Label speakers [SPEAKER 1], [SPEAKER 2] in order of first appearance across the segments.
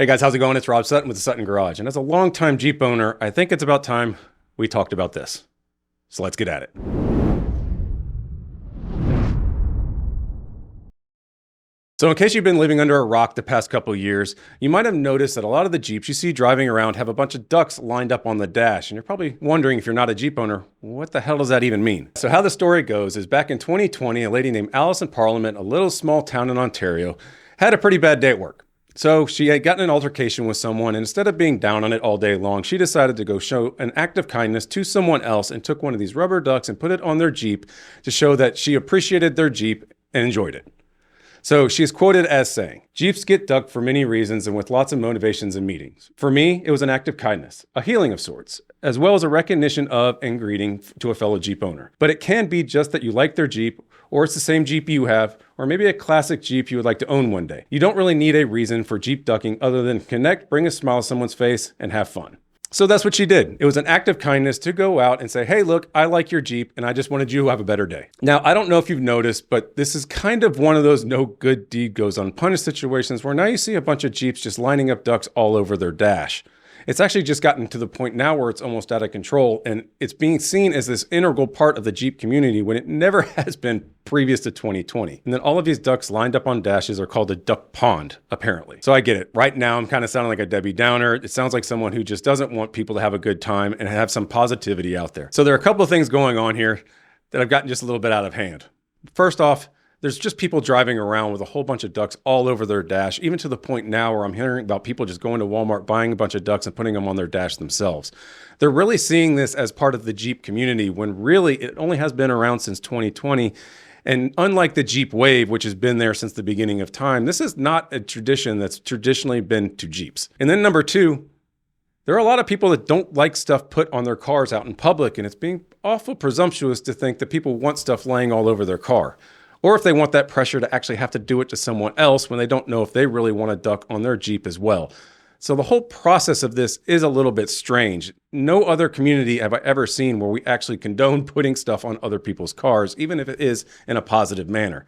[SPEAKER 1] Hey guys, how's it going? It's Rob Sutton with the Sutton Garage. And as a longtime Jeep owner, I think it's about time we talked about this. So let's get at it. So in case you've been living under a rock the past couple of years, you might have noticed that a lot of the Jeeps you see driving around have a bunch of ducks lined up on the dash. And you're probably wondering, if you're not a Jeep owner, what the hell does that even mean? So how the story goes is back in 2020, a lady named Alice in Parliament, a little small town in Ontario, had a pretty bad day at work. So she had gotten an altercation with someone, and instead of being down on it all day long, she decided to go show an act of kindness to someone else and took one of these rubber ducks and put it on their Jeep to show that she appreciated their Jeep and enjoyed it. So she is quoted as saying, "Jeeps get ducked for many reasons and with lots of motivations and meetings. For me, it was an act of kindness, a healing of sorts, as well as a recognition of and greeting to a fellow Jeep owner. But it can be just that you like their Jeep, or it's the same Jeep you have, or maybe a classic Jeep you would like to own one day. You don't really need a reason for Jeep ducking other than connect, bring a smile to someone's face, and have fun." So that's what she did. It was an act of kindness to go out and say, "Hey, look, I like your Jeep and I just wanted you to have a better day." Now, I don't know if you've noticed, but this is kind of one of those no good deed goes unpunished situations where now you see a bunch of Jeeps just lining up ducks all over their dash. It's actually just gotten to the point now where it's almost out of control, and it's being seen as this integral part of the Jeep community when it never has been previous to 2020. And then all of these ducks lined up on dashes are called a duck pond, apparently. So I get it. Right now, I'm kind of sounding like a Debbie Downer. It sounds like someone who just doesn't want people to have a good time and have some positivity out there. So there are a couple of things going on here that have gotten just a little bit out of hand. First off, there's just people driving around with a whole bunch of ducks all over their dash, even to the point now where I'm hearing about people just going to Walmart, buying a bunch of ducks and putting them on their dash themselves. They're really seeing this as part of the Jeep community when really it only has been around since 2020. And unlike the Jeep Wave, which has been there since the beginning of time, this is not a tradition that's traditionally been to Jeeps. And then number two, there are a lot of people that don't like stuff put on their cars out in public, and it's being awful presumptuous to think that people want stuff laying all over their car. Or if they want that pressure to actually have to do it to someone else when they don't know if they really want a duck on their Jeep as well. So the whole process of this is a little bit strange. No other community have I ever seen where we actually condone putting stuff on other people's cars, even if it is in a positive manner.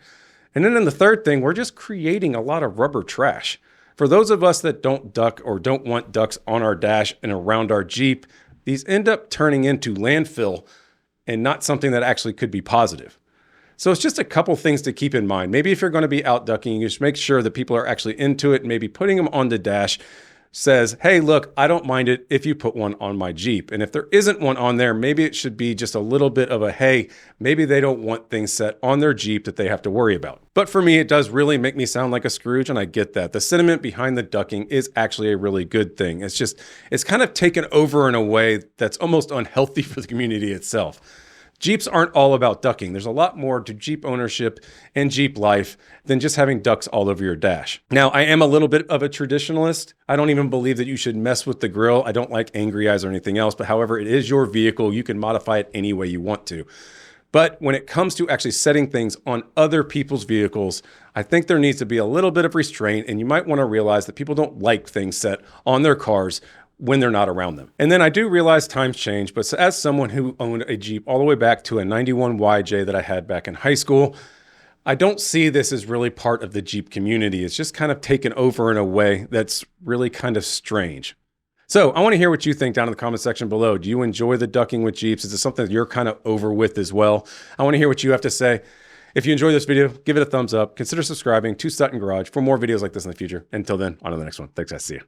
[SPEAKER 1] And then in the third thing, we're just creating a lot of rubber trash. For those of us that don't duck or don't want ducks on our dash and around our Jeep, these end up turning into landfill and not something that actually could be positive. So it's just a couple things to keep in mind. Maybe if you're going to be out ducking, you just make sure that people are actually into it. Maybe putting them on the dash says, "Hey, look, I don't mind it if you put one on my Jeep." And if there isn't one on there, maybe it should be just a little bit of a, hey, maybe they don't want things set on their Jeep that they have to worry about. But for me, it does really make me sound like a Scrooge, and I get that. The sentiment behind the ducking is actually a really good thing. It's kind of taken over in a way that's almost unhealthy for the community itself. Jeeps aren't all about ducking. There's a lot more to Jeep ownership and Jeep life than just having ducks all over your dash. Now, I am a little bit of a traditionalist. I don't even believe that you should mess with the grill. I don't like angry eyes or anything else, but however, it is your vehicle. You can modify it any way you want to. But when it comes to actually setting things on other people's vehicles, I think there needs to be a little bit of restraint, and you might want to realize that people don't like things set on their cars when they're not around them. And then I do realize times change, but as someone who owned a Jeep all the way back to a 91 YJ that I had back in high school, I don't see this as really part of the Jeep community. It's just kind of taken over in a way that's really kind of strange. So I want to hear what you think down in the comment section below. Do you enjoy the ducking with Jeeps? Is it something that you're kind of over with as well? I want to hear what you have to say. If you enjoyed this video, give it a thumbs up. Consider subscribing to Sutton Garage for more videos like this in the future. Until then, on to the next one. Thanks, guys. See you.